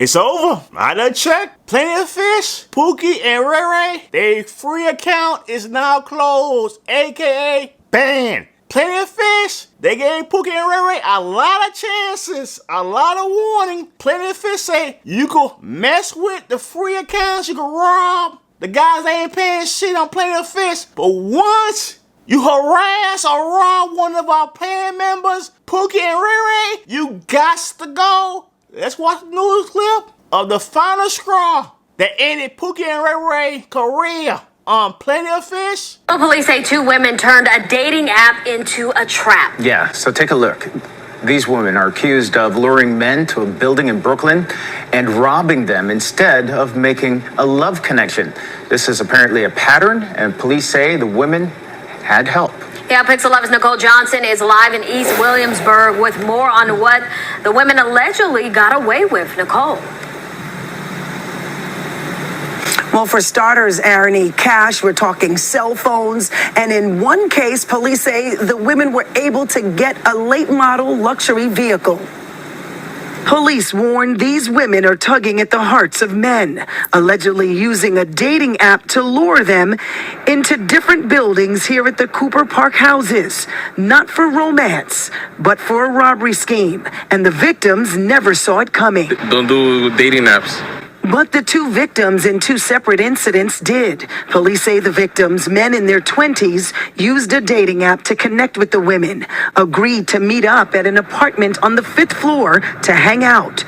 It's over. I done checked. Plenty of Fish, Pookie, and Ray Ray, their free account is now closed, aka banned. Plenty of Fish, they gave Pookie and Ray Ray a lot of chances, a lot of warning. Plenty of Fish say you can mess with the free accounts, you can rob. The guys ain't paying shit on Plenty of Fish, but once you harass or rob one of our plan members, Pookie and Ray Ray, you gots to go. Let's watch the news clip of the final straw that ended Pookie and Ray Ray's career on Plenty of Fish. Police say two women turned a dating app into a trap. Yeah, so take a look. These women are accused of luring men to a building in Brooklyn and robbing them instead of making a love connection. This is apparently a pattern, and police say the women had help. Yeah, Pix 11's Nicole Johnson is live in East Williamsburg with more on what the women allegedly got away with. Nicole. Well, for starters, Aaron, cash, we're talking cell phones. And in one case, police say the women were able to get a late model luxury vehicle. Police warn these women are tugging at the hearts of men, allegedly using a dating app to lure them into different buildings here at the Cooper Park houses, not for romance, but for a robbery scheme. And the victims never saw it coming. Don't do dating apps. But the two victims in two separate incidents did. Police say the victims, men in their 20s, used a dating app to connect with the women, agreed to meet up at an apartment on the 5th floor to hang out.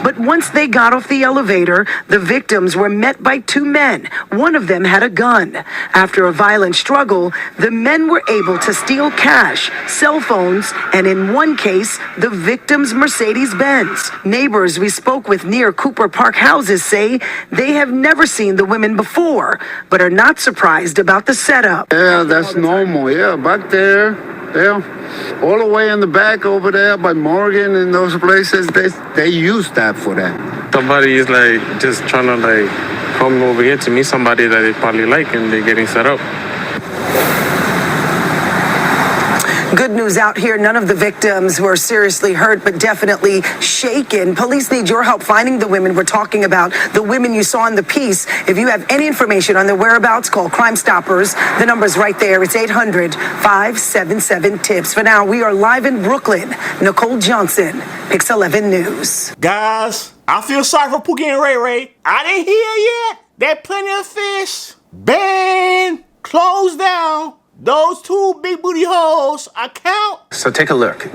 But once they got off the elevator, the victims were met by two men. One of them had a gun. After a violent struggle, the men were able to steal cash, cell phones, and in one case, the victim's Mercedes-Benz. Neighbors we spoke with near Cooper Park houses say they have never seen the women before, but are not surprised about the setup. Yeah, that's normal. Yeah, back there. Yeah, all the way in the back over there by Morgan and those places, they use that for that. Somebody is like just trying to like come over here to meet somebody that they probably like, and they're getting set up. Good news out here. None of the victims were seriously hurt, but definitely shaken. Police need your help finding the women we're talking about, the women you saw in the piece. If you have any information on their whereabouts, call Crime Stoppers. The number's right there. It's 800-577-TIPS. For now, we are live in Brooklyn. Nicole Johnson, Pix 11 News. Guys, I feel sorry for Pookie and Ray Ray. I didn't hear yet that Plenty of Fish banned, closed down those two big booty hoes account. So take a look.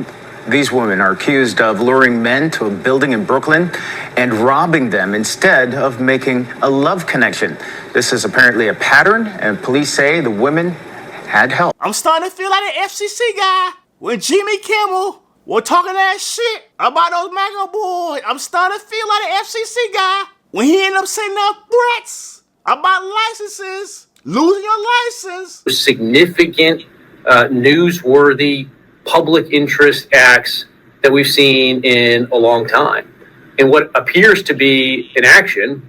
These women are accused of luring men to a building in Brooklyn and robbing them instead of making a love connection. This is apparently a pattern, and police say the women had help. I'm starting to feel like an FCC guy when Jimmy Kimmel was talking that shit about those MAGA boys. I'm starting to feel like an FCC guy when he ended up sending out threats about licenses. Losing your license. Significant, newsworthy public interest acts that we've seen in a long time. And what appears to be an action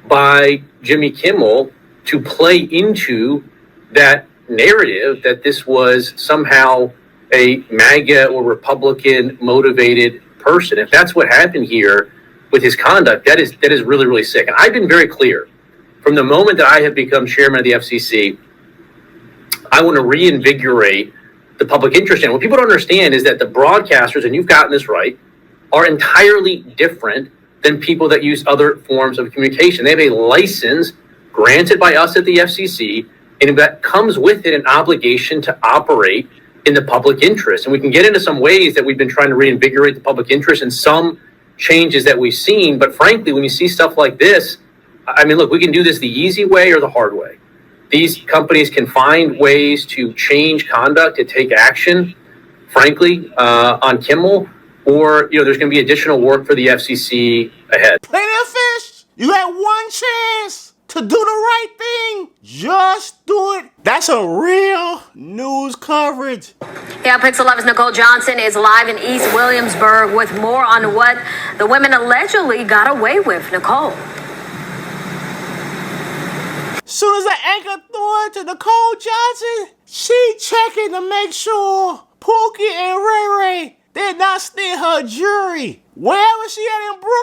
by Jimmy Kimmel to play into that narrative that this was somehow a MAGA or Republican motivated person. If that's what happened here with his conduct, that is really, really sick. And I've been very clear. From the moment that I have become chairman of the FCC, I want to reinvigorate the public interest in it. What people don't understand is that the broadcasters, and you've gotten this right, are entirely different than people that use other forms of communication. They have a license granted by us at the FCC, and that comes with it an obligation to operate in the public interest. And we can get into some ways that we've been trying to reinvigorate the public interest and some changes that we've seen. But frankly, when you see stuff like this, I mean, look, we can do this the easy way or the hard way. These companies can find ways to change conduct, to take action, frankly, on Kimmel, or, there's going to be additional work for the FCC ahead. Plenty of Fish, you had one chance to do the right thing. Just do it. That's a real news coverage. Yeah, Pix 11's Nicole Johnson is live in East Williamsburg with more on what the women allegedly got away with. Nicole. Soon as the anchor threw it to Nicole Johnson, she checking to make sure Pookie and Ray Ray did not steal her jewelry. Wherever she at in Brooklyn,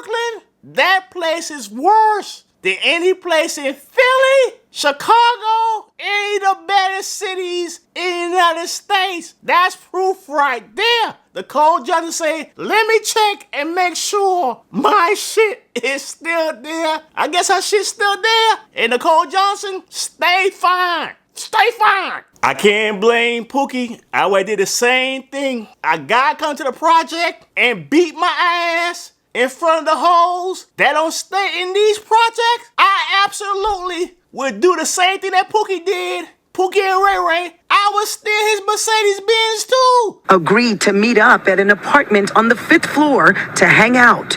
that place is worse than any place in Philly, Chicago, any of the better cities in the United States. That's proof right there. The Cole Johnson say, let me check and make sure my shit is still there. I guess her shit's still there. And Nicole Johnson, stay fine. Stay fine. I can't blame Pookie. I would did the same thing. I gotta come to the project and beat my ass in front of the hoes that don't stay in these projects. I absolutely would do the same thing that Pookie did. Pookie and Ray Ray, I would steal his Mercedes-Benz too. Agreed to meet up at an apartment on the 5th floor to hang out.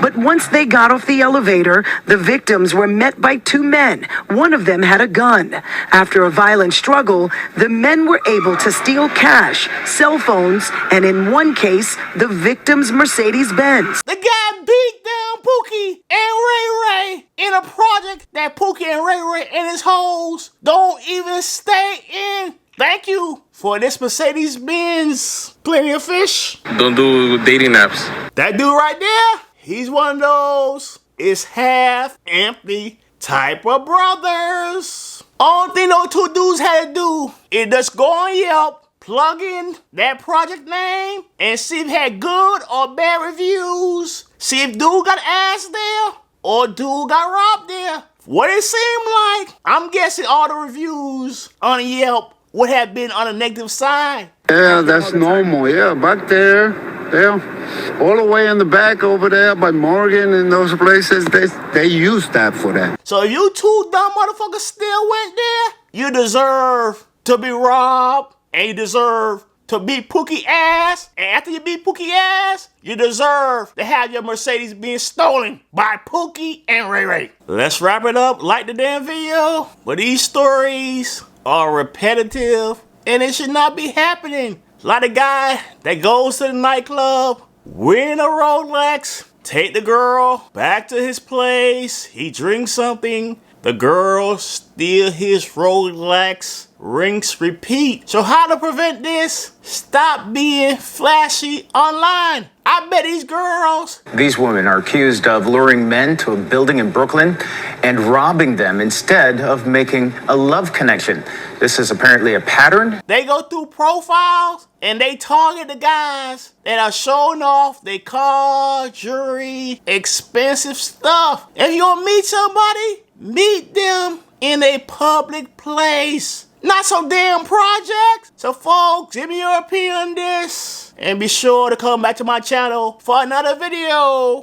But once they got off the elevator, the victims were met by two men. One of them had a gun. After a violent struggle, the men were able to steal cash, cell phones, and in one case, the victim's Mercedes-Benz. The guy beat down Pookie and Ray Ray in a project that Pookie and Ray Ray and his hoes don't even stay in. Thank you for this Mercedes-Benz. Plenty of fish. Don't do dating apps. That dude right there, he's one of those is half empty type of brothers. Only thing those two dudes had to do is just go on Yelp, plug in that project name, and see if it had good or bad reviews. See if dude got ass there or dude got robbed there. What it seemed like, I'm guessing all the reviews on Yelp would have been on the negative side. Yeah, that's normal. Yeah, back there. Yeah, all the way in the back over there by Morgan and those places, they use that for that. So if you two dumb motherfuckers still went there, you deserve to be robbed, and you deserve to beat Pookie ass, and after you beat Pookie ass, you deserve to have your Mercedes being stolen by Pookie and Ray Ray. Let's wrap it up. Like the damn video. But these stories are repetitive, and it should not be happening. Like the guy that goes to the nightclub, win a Rolex, take the girl back to his place, he drinks something, the girl steal his Rolex, rinse, repeat. So how to prevent this? Stop being flashy online. I bet these girls. These women are accused of luring men to a building in Brooklyn and robbing them instead of making a love connection. This is apparently a pattern. They go through profiles and they target the guys that are showing off their car, jewelry, expensive stuff. If you want to meet somebody, meet them in a public place. Not so damn projects. So folks, give me your opinion on this. And be sure to come back to my channel for another video.